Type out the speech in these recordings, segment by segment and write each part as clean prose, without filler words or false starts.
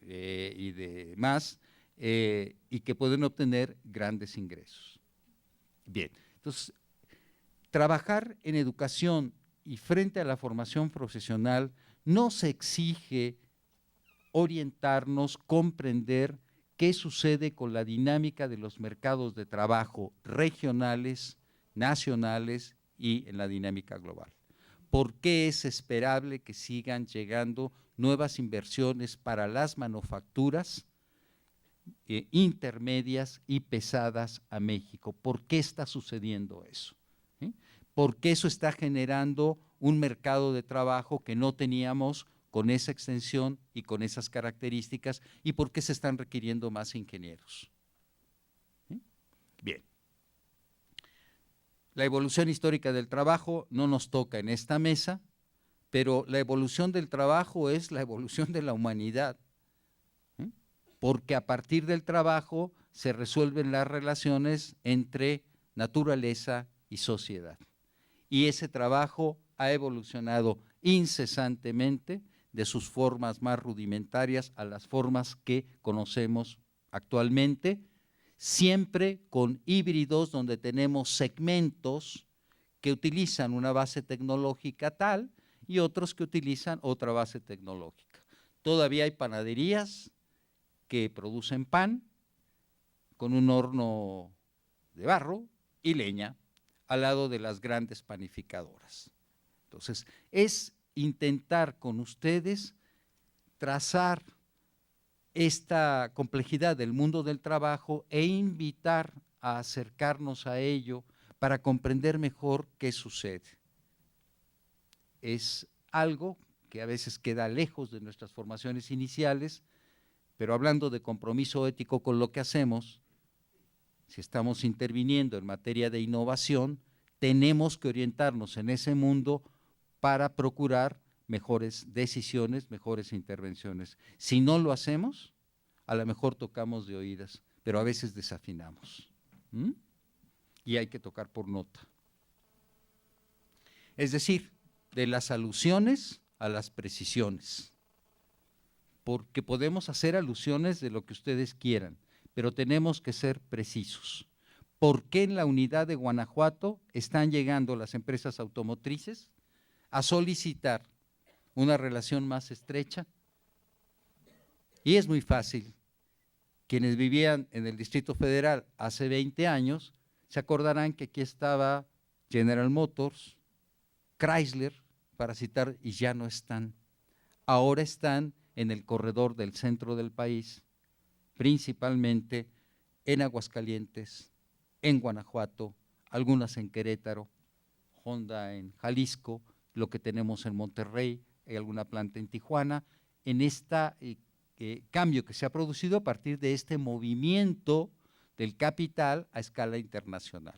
y demás, y que pueden obtener grandes ingresos. Bien, entonces, trabajar en educación y frente a la formación profesional no se exige orientarnos, comprender qué sucede con la dinámica de los mercados de trabajo regionales, nacionales y en la dinámica global. ¿Por qué es esperable que sigan llegando nuevas inversiones para las manufacturas intermedias y pesadas a México? ¿Por qué está sucediendo eso? Porque eso está generando un mercado de trabajo que no teníamos con esa extensión y con esas características, y por qué se están requiriendo más ingenieros. Bien. La evolución histórica del trabajo no nos toca en esta mesa, pero la evolución del trabajo es la evolución de la humanidad, porque a partir del trabajo se resuelven las relaciones entre naturaleza y sociedad. Y ese trabajo ha evolucionado incesantemente de sus formas más rudimentarias a las formas que conocemos actualmente, siempre con híbridos donde tenemos segmentos que utilizan una base tecnológica tal y otros que utilizan otra base tecnológica. Todavía hay panaderías que producen pan con un horno de barro y leña al lado de las grandes panificadoras. Entonces, es intentar con ustedes trazar esta complejidad del mundo del trabajo e invitar a acercarnos a ello para comprender mejor qué sucede. Es algo que a veces queda lejos de nuestras formaciones iniciales, pero hablando de compromiso ético con lo que hacemos, si estamos interviniendo en materia de innovación, tenemos que orientarnos en ese mundo para procurar mejores decisiones, mejores intervenciones. Si no lo hacemos, a lo mejor tocamos de oídas, pero a veces desafinamos. Y hay que tocar por nota. Es decir, de las alusiones a las precisiones. Porque podemos hacer alusiones de lo que ustedes quieran, pero tenemos que ser precisos. ¿Por qué en la unidad de Guanajuato están llegando las empresas automotrices a solicitar una relación más estrecha? Y es muy fácil. Quienes vivían en el Distrito Federal hace 20 años, se acordarán que aquí estaba General Motors, Chrysler, para citar, y ya no están. Ahora están en el corredor del centro del país, principalmente en Aguascalientes, en Guanajuato, algunas en Querétaro, Honda en Jalisco, lo que tenemos en Monterrey, hay alguna planta en Tijuana, en este cambio que se ha producido a partir de este movimiento del capital a escala internacional.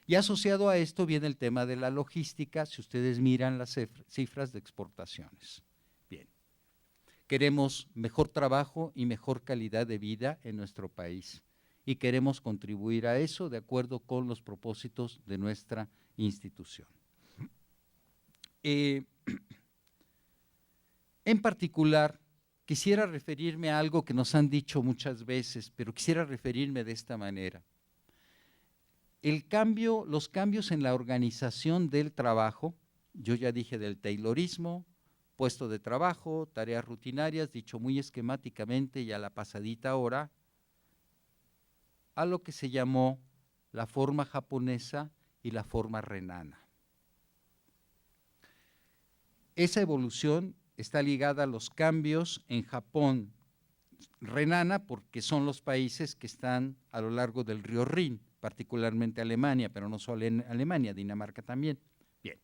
Y asociado a esto viene el tema de la logística, si ustedes miran las cifras de exportaciones. Bien, queremos mejor trabajo y mejor calidad de vida en nuestro país y queremos contribuir a eso de acuerdo con los propósitos de nuestra institución. En particular, quisiera referirme a algo que nos han dicho muchas veces, pero quisiera referirme de esta manera. Los cambios en la organización del trabajo, yo ya dije del taylorismo, puesto de trabajo, tareas rutinarias, dicho muy esquemáticamente y a la pasadita hora, a lo que se llamó la forma japonesa y la forma renana. Esa evolución está ligada a los cambios en Japón, renana porque son los países que están a lo largo del río Rin, particularmente Alemania, pero no solo en Alemania, Dinamarca también. Bien,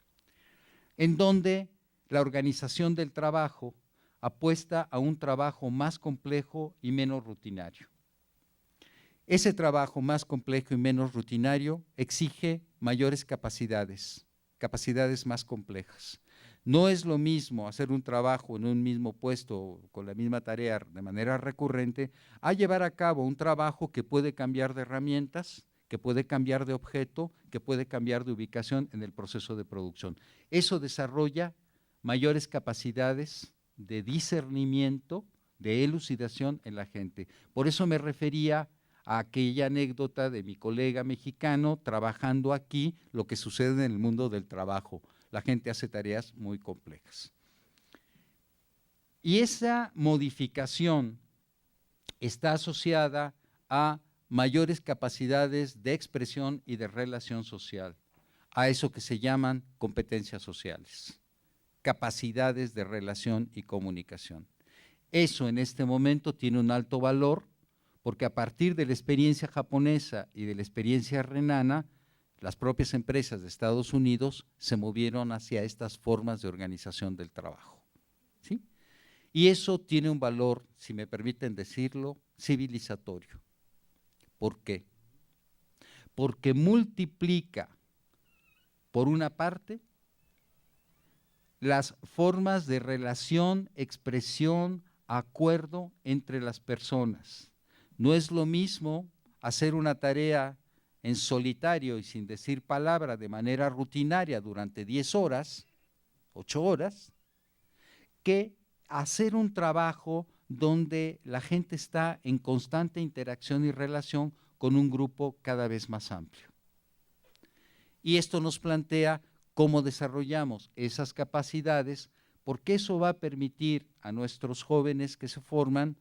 en donde la organización del trabajo apuesta a un trabajo más complejo y menos rutinario. Ese trabajo más complejo y menos rutinario exige mayores capacidades más complejas. No es lo mismo hacer un trabajo en un mismo puesto con la misma tarea de manera recurrente a llevar a cabo un trabajo que puede cambiar de herramientas, que puede cambiar de objeto, que puede cambiar de ubicación en el proceso de producción. Eso desarrolla mayores capacidades de discernimiento, de elucidación en la gente. Por eso me refería a aquella anécdota de mi colega mexicano trabajando aquí, lo que sucede en el mundo del trabajo. La gente hace tareas muy complejas. Y esa modificación está asociada a mayores capacidades de expresión y de relación social, a eso que se llaman competencias sociales, capacidades de relación y comunicación. Eso en este momento tiene un alto valor porque a partir de la experiencia japonesa y de la experiencia renana, las propias empresas de Estados Unidos se movieron hacia estas formas de organización del trabajo, ¿sí? Y eso tiene un valor, si me permiten decirlo, civilizatorio. ¿Por qué? Porque multiplica, por una parte, las formas de relación, expresión, acuerdo entre las personas. No es lo mismo hacer una tarea en solitario y sin decir palabra de manera rutinaria durante 10 horas, 8 horas, que hacer un trabajo donde la gente está en constante interacción y relación con un grupo cada vez más amplio. Y esto nos plantea cómo desarrollamos esas capacidades, porque eso va a permitir a nuestros jóvenes que se forman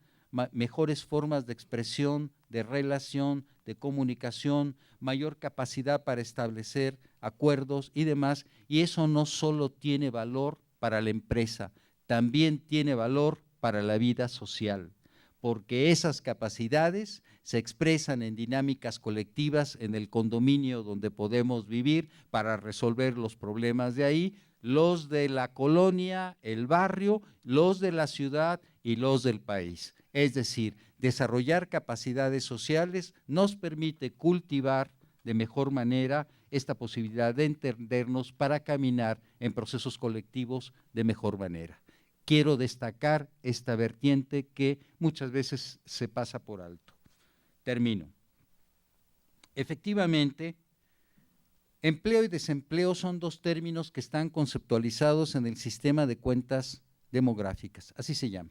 mejores formas de expresión, de relación, de comunicación, mayor capacidad para establecer acuerdos y demás, y eso no solo tiene valor para la empresa, también tiene valor para la vida social, porque esas capacidades se expresan en dinámicas colectivas en el condominio donde podemos vivir para resolver los problemas de ahí, los de la colonia, el barrio, los de la ciudad y los del país. Es decir, desarrollar capacidades sociales nos permite cultivar de mejor manera esta posibilidad de entendernos para caminar en procesos colectivos de mejor manera. Quiero destacar esta vertiente que muchas veces se pasa por alto. Termino. Efectivamente, empleo y desempleo son dos términos que están conceptualizados en el sistema de cuentas demográficas, así se llama.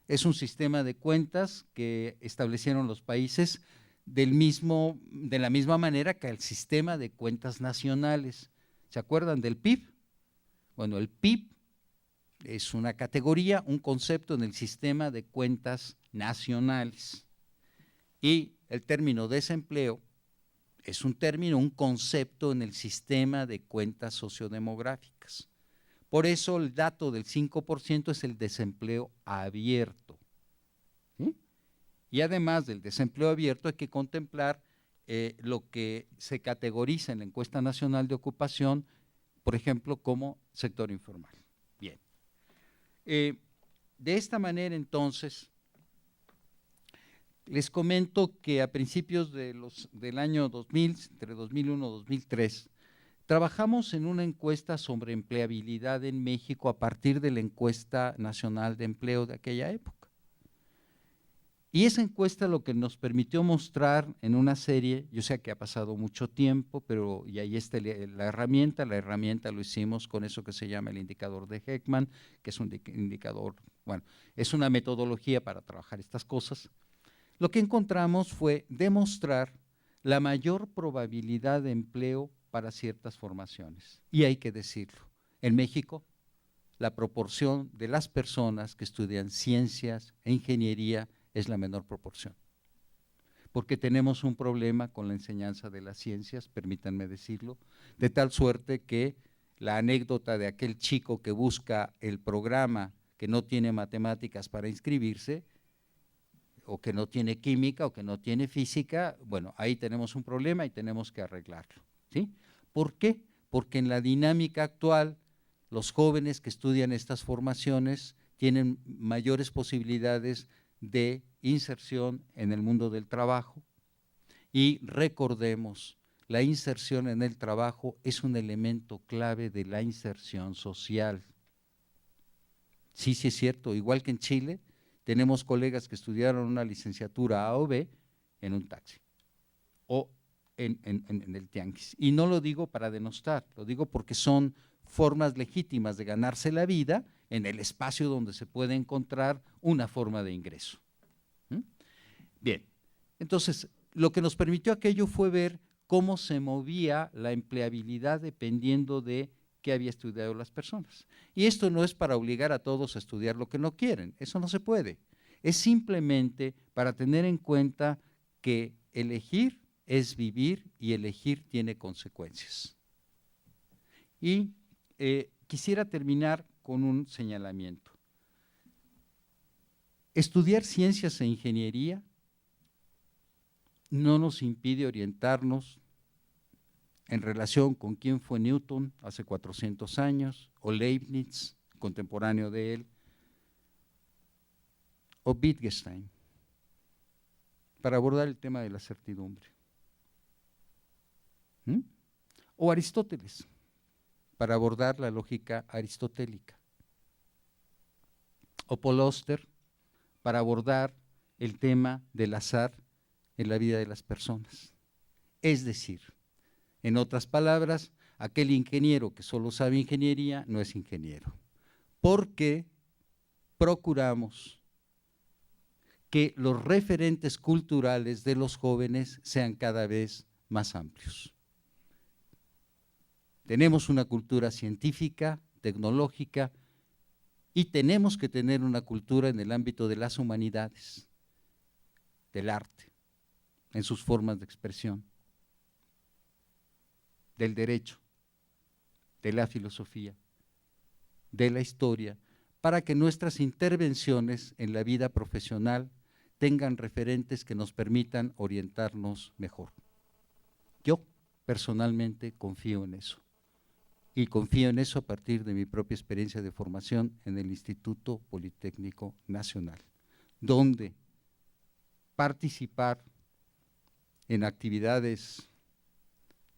Es un sistema de cuentas que establecieron los países de la misma manera que el sistema de cuentas nacionales. ¿Se acuerdan del PIB? Bueno, el PIB es una categoría, un concepto en el sistema de cuentas nacionales. Y el término desempleo es un término, un concepto en el sistema de cuentas sociodemográficas. Por eso el dato del 5% es el desempleo abierto. ¿Sí? Y además del desempleo abierto hay que contemplar lo que se categoriza en la encuesta nacional de ocupación, por ejemplo, como sector informal. Bien. De esta manera, entonces, les comento que a principios del año 2000, entre 2001 y 2003, trabajamos en una encuesta sobre empleabilidad en México a partir de la encuesta nacional de empleo de aquella época. Y esa encuesta lo que nos permitió mostrar en una serie, yo sé que ha pasado mucho tiempo, pero y ahí está la herramienta lo hicimos con eso que se llama el indicador de Heckman, que es un indicador, bueno, es una metodología para trabajar estas cosas. Lo que encontramos fue demostrar la mayor probabilidad de empleo para ciertas formaciones. Y hay que decirlo, en México la proporción de las personas que estudian ciencias e ingeniería es la menor proporción, porque tenemos un problema con la enseñanza de las ciencias, permítanme decirlo, de tal suerte que la anécdota de aquel chico que busca el programa que no tiene matemáticas para inscribirse, o que no tiene química, o que no tiene física, bueno, ahí tenemos un problema y tenemos que arreglarlo, ¿sí? ¿Por qué? Porque en la dinámica actual, los jóvenes que estudian estas formaciones tienen mayores posibilidades de inserción en el mundo del trabajo, y recordemos, la inserción en el trabajo es un elemento clave de la inserción social. Sí, sí es cierto, igual que en Chile, tenemos colegas que estudiaron una licenciatura A o B en un taxi o en el tianguis. Y no lo digo para denostar, lo digo porque son formas legítimas de ganarse la vida en el espacio donde se puede encontrar una forma de ingreso. Bien, entonces, lo que nos permitió aquello fue ver cómo se movía la empleabilidad dependiendo de qué había estudiado las personas. Y esto no es para obligar a todos a estudiar lo que no quieren, eso no se puede. Es simplemente para tener en cuenta que elegir es vivir y elegir tiene consecuencias. Y quisiera terminar con un señalamiento. Estudiar ciencias e ingeniería no nos impide orientarnos en relación con quién fue Newton hace 400 años, o Leibniz, contemporáneo de él, o Wittgenstein, para abordar el tema de la certidumbre. O Aristóteles, para abordar la lógica aristotélica. O Paul Auster, para abordar el tema del azar en la vida de las personas. Es decir, en otras palabras, aquel ingeniero que solo sabe ingeniería no es ingeniero, porque procuramos que los referentes culturales de los jóvenes sean cada vez más amplios. Tenemos una cultura científica, tecnológica, y tenemos que tener una cultura en el ámbito de las humanidades, del arte, en sus formas de expresión, del derecho, de la filosofía, de la historia, para que nuestras intervenciones en la vida profesional tengan referentes que nos permitan orientarnos mejor. Yo personalmente confío en eso. Y confío en eso a partir de mi propia experiencia de formación en el Instituto Politécnico Nacional, donde participar en actividades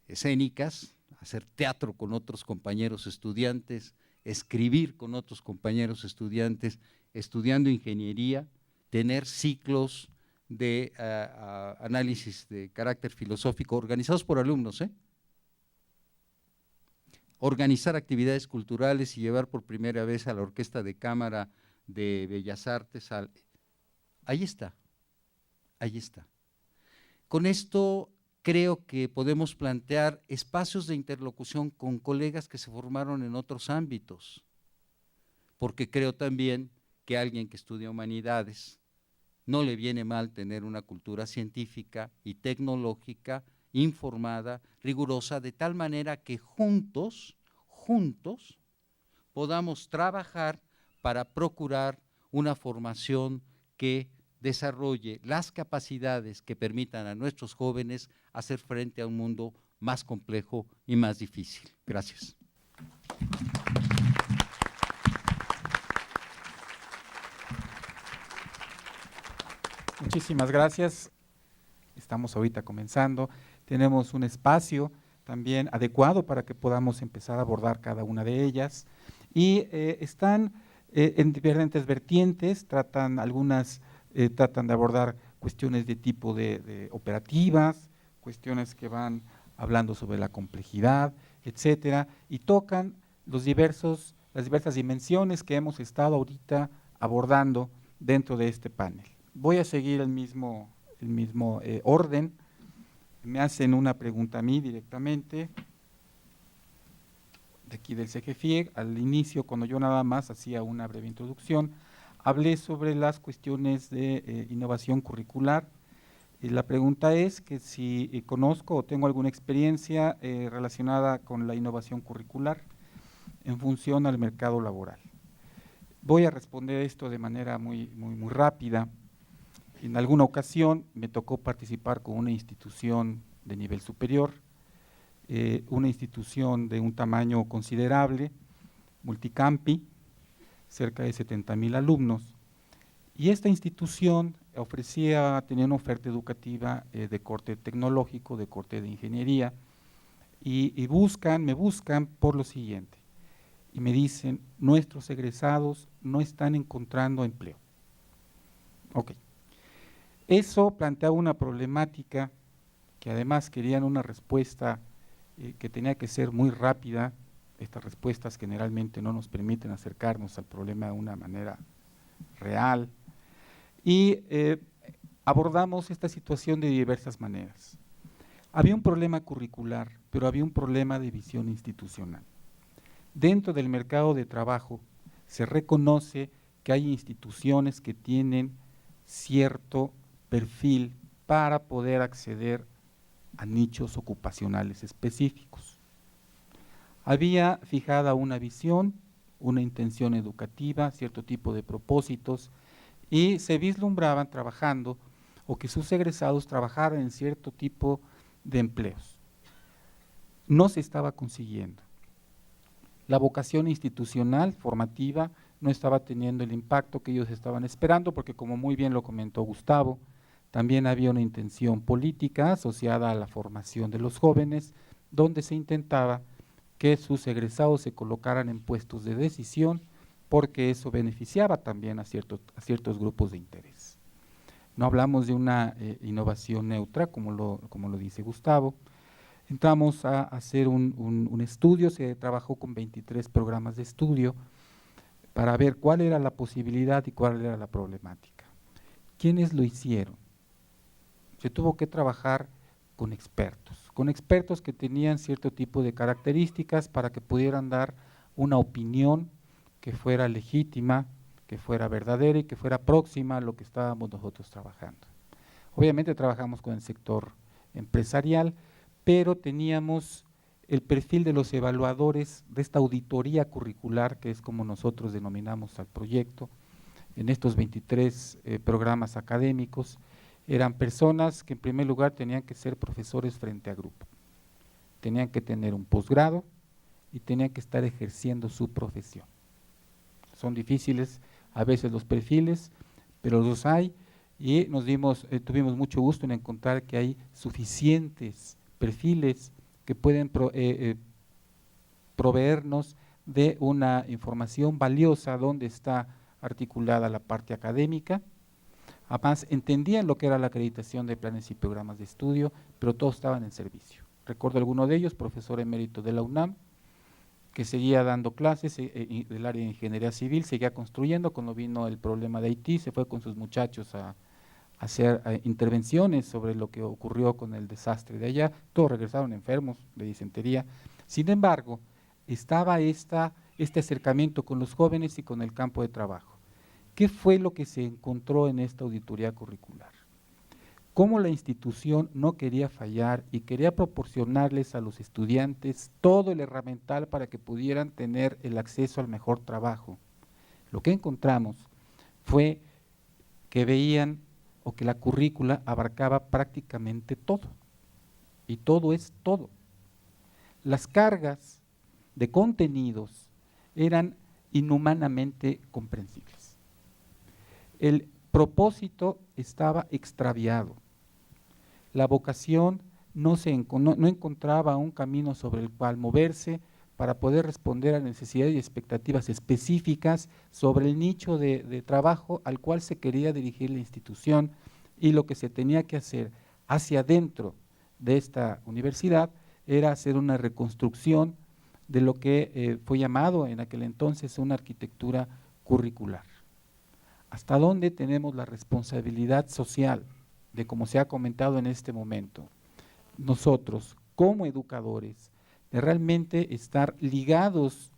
escénicas, hacer teatro con otros compañeros estudiantes, escribir con otros compañeros estudiantes, estudiando ingeniería, tener ciclos de análisis de carácter filosófico organizados por alumnos, organizar actividades culturales y llevar por primera vez a la Orquesta de Cámara de Bellas Artes. Ahí está, ahí está. Con esto creo que podemos plantear espacios de interlocución con colegas que se formaron en otros ámbitos, porque creo también que a alguien que estudia humanidades no le viene mal tener una cultura científica y tecnológica informada, rigurosa, de tal manera que juntos podamos trabajar para procurar una formación que desarrolle las capacidades que permitan a nuestros jóvenes hacer frente a un mundo más complejo y más difícil. Gracias. Muchísimas gracias. Estamos ahorita comenzando. Tenemos un espacio también adecuado para que podamos empezar a abordar cada una de ellas. Y están en diferentes vertientes, tratan de abordar cuestiones de tipo de operativas, cuestiones que van hablando sobre la complejidad, etcétera, y tocan las diversas dimensiones que hemos estado ahorita abordando dentro de este panel. Voy a seguir el mismo orden. Me hacen una pregunta a mí directamente, de aquí del CGFIEG. Al inicio, cuando yo nada más hacía una breve introducción, hablé sobre las cuestiones de innovación curricular. La pregunta es que si conozco o tengo alguna experiencia relacionada con la innovación curricular en función al mercado laboral. Voy a responder esto de manera muy rápida. En alguna ocasión me tocó participar con una institución de nivel superior, una institución de un tamaño considerable, multicampi, cerca de 70,000 alumnos, y esta institución tenía una oferta educativa de corte tecnológico, de corte de ingeniería, y me buscan por lo siguiente, y me dicen: nuestros egresados no están encontrando empleo. Ok. Eso planteaba una problemática que además querían una respuesta que tenía que ser muy rápida Estas respuestas generalmente no nos permiten acercarnos al problema de una manera real y abordamos esta situación de diversas maneras. Había un problema curricular, pero había un problema de visión institucional. Dentro del mercado de trabajo se reconoce que hay instituciones que tienen cierto perfil para poder acceder a nichos ocupacionales específicos. Había fijada una visión, una intención educativa, cierto tipo de propósitos, y se vislumbraban trabajando o que sus egresados trabajaran en cierto tipo de empleos. No se estaba consiguiendo. La vocación institucional, formativa, no estaba teniendo el impacto que ellos estaban esperando, porque como muy bien lo comentó Gustavo, también había una intención política asociada a la formación de los jóvenes, donde se intentaba que sus egresados se colocaran en puestos de decisión, porque eso beneficiaba también a ciertos grupos de interés. No hablamos de una innovación neutra, como lo dice Gustavo. Entramos a hacer un estudio, se trabajó con 23 programas de estudio para ver cuál era la posibilidad y cuál era la problemática. ¿Quiénes lo hicieron? Se tuvo que trabajar con expertos que tenían cierto tipo de características para que pudieran dar una opinión que fuera legítima, que fuera verdadera y que fuera próxima a lo que estábamos nosotros trabajando. Obviamente trabajamos con el sector empresarial, pero teníamos el perfil de los evaluadores de esta auditoría curricular, que es como nosotros denominamos al proyecto, en estos 23 programas académicos. Eran personas que en primer lugar tenían que ser profesores frente a grupo, tenían que tener un posgrado y tenían que estar ejerciendo su profesión. Son difíciles a veces los perfiles, pero los hay, y tuvimos mucho gusto en encontrar que hay suficientes perfiles que pueden proveernos de una información valiosa donde está articulada la parte académica. Además, entendían lo que era la acreditación de planes y programas de estudio, pero todos estaban en servicio. Recuerdo alguno de ellos, profesor emérito de la UNAM, que seguía dando clases del área de ingeniería civil, seguía construyendo. Cuando vino el problema de Haití, se fue con sus muchachos a hacer intervenciones sobre lo que ocurrió con el desastre de allá. Todos regresaron enfermos de disentería. Sin embargo, estaba este acercamiento con los jóvenes y con el campo de trabajo. ¿Qué fue lo que se encontró en esta auditoría curricular? Cómo la institución no quería fallar y quería proporcionarles a los estudiantes todo el herramental para que pudieran tener el acceso al mejor trabajo. Lo que encontramos fue que veían o que la currícula abarcaba prácticamente todo, y todo es todo. Las cargas de contenidos eran inhumanamente comprensibles. El propósito estaba extraviado. La vocación no encontraba un camino sobre el cual moverse para poder responder a necesidades y expectativas específicas sobre el nicho de trabajo al cual se quería dirigir la institución, y lo que se tenía que hacer hacia adentro de esta universidad era hacer una reconstrucción de lo que fue llamado en aquel entonces una arquitectura curricular. ¿Hasta dónde tenemos la responsabilidad social de, como se ha comentado en este momento, nosotros como educadores, de realmente estar ligados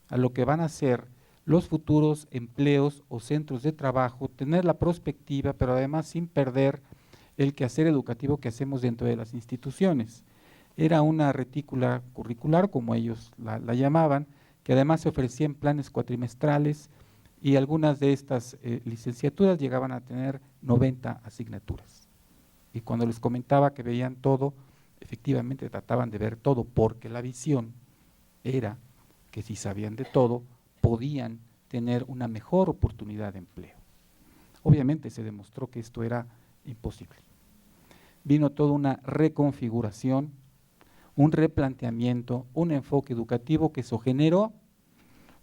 a lo que van a ser los futuros empleos o centros de trabajo, tener la perspectiva, pero además sin perder el quehacer educativo que hacemos dentro de las instituciones? Era una retícula curricular, como ellos la llamaban, que además se ofrecía en planes cuatrimestrales, y algunas de estas licenciaturas llegaban a tener 90 asignaturas. Y cuando les comentaba que veían todo, efectivamente trataban de ver todo, porque la visión era que si sabían de todo, podían tener una mejor oportunidad de empleo. Obviamente se demostró que esto era imposible. Vino toda una reconfiguración, un replanteamiento, un enfoque educativo que eso generó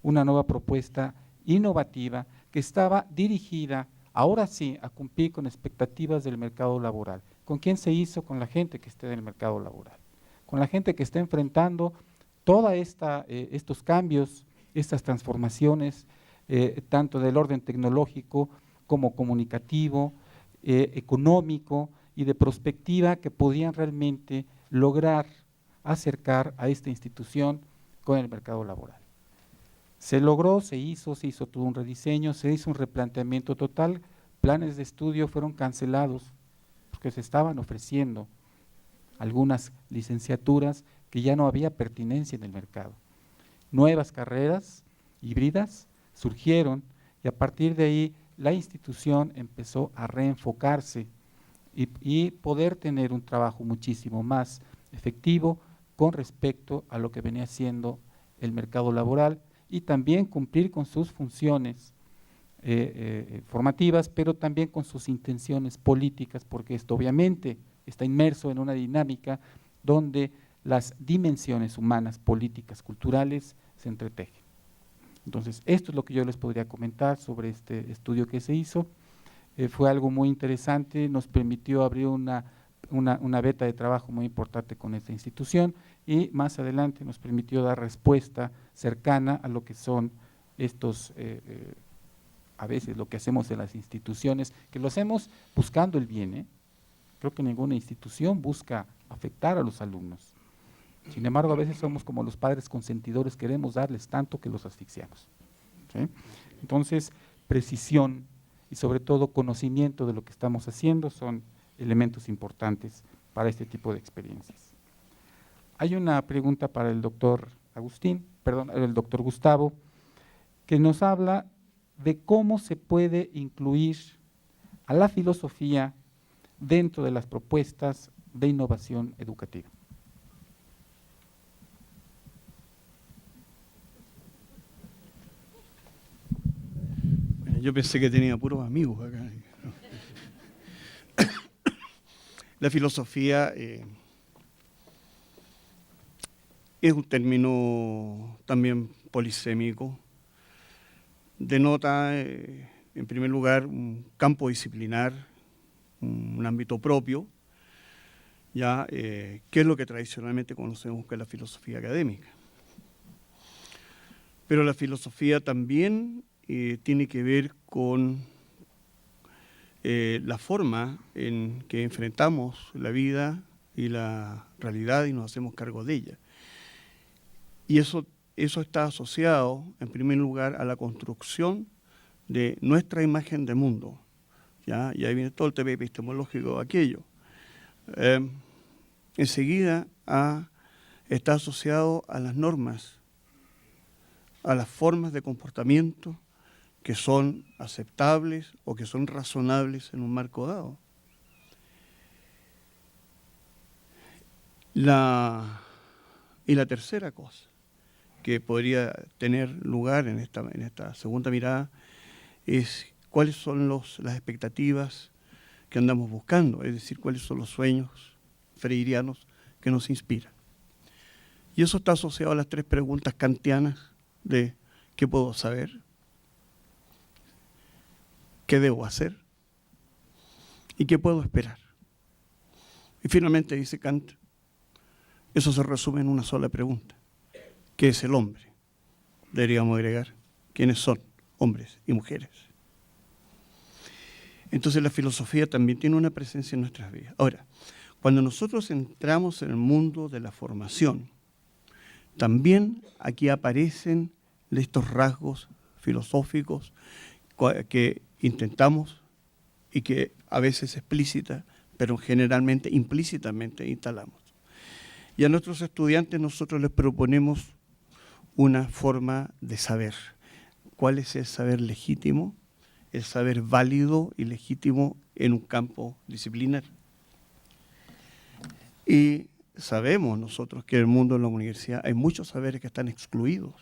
una nueva propuesta innovativa que estaba dirigida, ahora sí, a cumplir con expectativas del mercado laboral. ¿Con quién se hizo? Con la gente que esté en el mercado laboral, con la gente que está enfrentando todos estos cambios, estas transformaciones, tanto del orden tecnológico como comunicativo, económico y de prospectiva, que podían realmente lograr acercar a esta institución con el mercado laboral. Se logró, se hizo todo un rediseño, se hizo un replanteamiento total, planes de estudio fueron cancelados porque se estaban ofreciendo algunas licenciaturas que ya no había pertinencia en el mercado. Nuevas carreras híbridas surgieron y a partir de ahí la institución empezó a reenfocarse y poder tener un trabajo muchísimo más efectivo con respecto a lo que venía siendo el mercado laboral y también cumplir con sus funciones formativas, pero también con sus intenciones políticas, porque esto obviamente está inmerso en una dinámica donde las dimensiones humanas, políticas, culturales se entretejen. Entonces, esto es lo que yo les podría comentar sobre este estudio que se hizo. Fue algo muy interesante, nos permitió abrir una beta de trabajo muy importante con esta institución y más adelante nos permitió dar respuesta cercana a lo que son estos, a veces lo que hacemos en las instituciones, que lo hacemos buscando el bien, Creo que ninguna institución busca afectar a los alumnos. Sin embargo, a veces somos como los padres consentidores, queremos darles tanto que los asfixiamos, ¿sí? Entonces, precisión y sobre todo conocimiento de lo que estamos haciendo son elementos importantes para este tipo de experiencias. Hay una pregunta para el doctor Gustavo, que nos habla de cómo se puede incluir a la filosofía dentro de las propuestas de innovación educativa. Yo pensé que tenía puros amigos acá. La filosofía es un término también polisémico. Denota, en primer lugar, un campo disciplinar, un ámbito propio, ya, que es lo que tradicionalmente conocemos que es la filosofía académica. Pero la filosofía también tiene que ver con la forma en que enfrentamos la vida y la realidad y nos hacemos cargo de ella. Y eso está asociado, en primer lugar, a la construcción de nuestra imagen de mundo. ¿Ya? Y ahí viene todo el tema epistemológico de aquello. Enseguida está asociado a las normas, a las formas de comportamiento que son aceptables o que son razonables en un marco dado. Y la tercera cosa que podría tener lugar en esta segunda mirada es cuáles son las expectativas que andamos buscando, es decir, cuáles son los sueños freirianos que nos inspiran. Y eso está asociado a las tres preguntas kantianas de ¿qué puedo saber? ¿Qué debo hacer? ¿Y qué puedo esperar? Y finalmente dice Kant, eso se resume en una sola pregunta. ¿Qué es el hombre? Deberíamos agregar, ¿quiénes son hombres y mujeres? Entonces la filosofía también tiene una presencia en nuestras vidas. Ahora, cuando nosotros entramos en el mundo de la formación, también aquí aparecen estos rasgos filosóficos que intentamos y que a veces explícita, pero generalmente implícitamente instalamos. Y a nuestros estudiantes nosotros les proponemos una forma de saber. ¿Cuál es el saber legítimo? El saber válido y legítimo en un campo disciplinar. Y sabemos nosotros que en el mundo de la universidad hay muchos saberes que están excluidos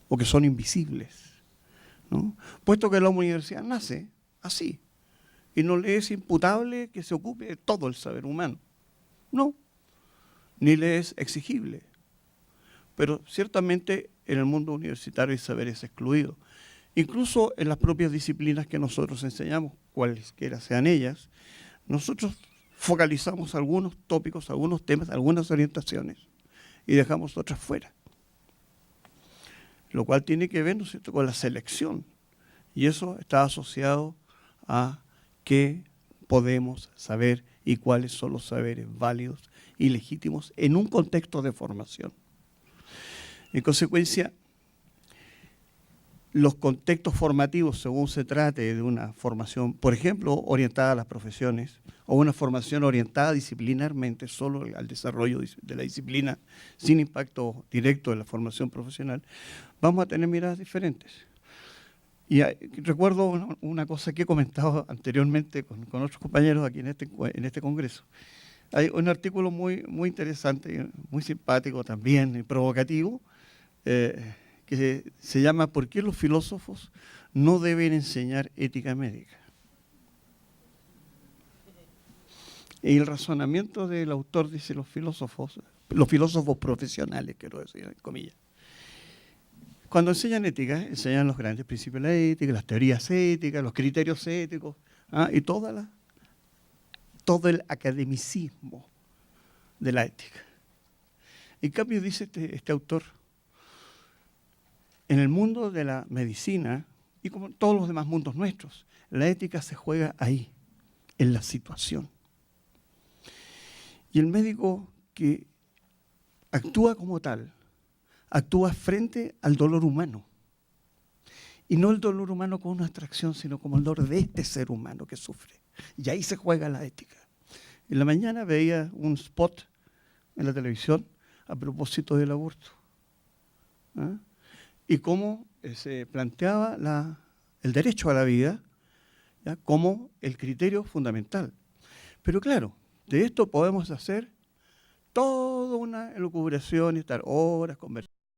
o que son invisibles, ¿no? Puesto que la universidad nace así y no le es imputable que se ocupe de todo el saber humano, no, ni le es exigible. Pero ciertamente en el mundo universitario hay saberes excluidos. Incluso en las propias disciplinas que nosotros enseñamos, cualesquiera sean ellas, nosotros focalizamos algunos tópicos, algunos temas, algunas orientaciones y dejamos otras fuera. Lo cual tiene que ver, ¿no es cierto?, con la selección. Y eso está asociado a qué podemos saber y cuáles son los saberes válidos y legítimos en un contexto de formación. En consecuencia, los contextos formativos, según se trate de una formación, por ejemplo, orientada a las profesiones, o una formación orientada disciplinarmente solo al desarrollo de la disciplina, sin impacto directo en la formación profesional, vamos a tener miradas diferentes. Y recuerdo una cosa que he comentado anteriormente con otros compañeros aquí en este congreso. Hay un artículo muy interesante, muy simpático también, y provocativo, que se llama ¿Por qué los filósofos no deben enseñar ética médica? Y el razonamiento del autor dice los filósofos profesionales, quiero decir, en comillas. Cuando enseñan ética, enseñan los grandes principios de la ética, las teorías éticas, los criterios éticos, y todo el academicismo de la ética. En cambio, dice este autor, en el mundo de la medicina, y como en todos los demás mundos nuestros, la ética se juega ahí, en la situación. Y el médico que actúa como tal, actúa frente al dolor humano. Y no el dolor humano como una abstracción, sino como el dolor de este ser humano que sufre. Y ahí se juega la ética. En la mañana veía un spot en la televisión a propósito del aborto. Y cómo se planteaba el derecho a la vida, ¿ya?, como el criterio fundamental. Pero claro, de esto podemos hacer toda una elucubración y estar horas conversando.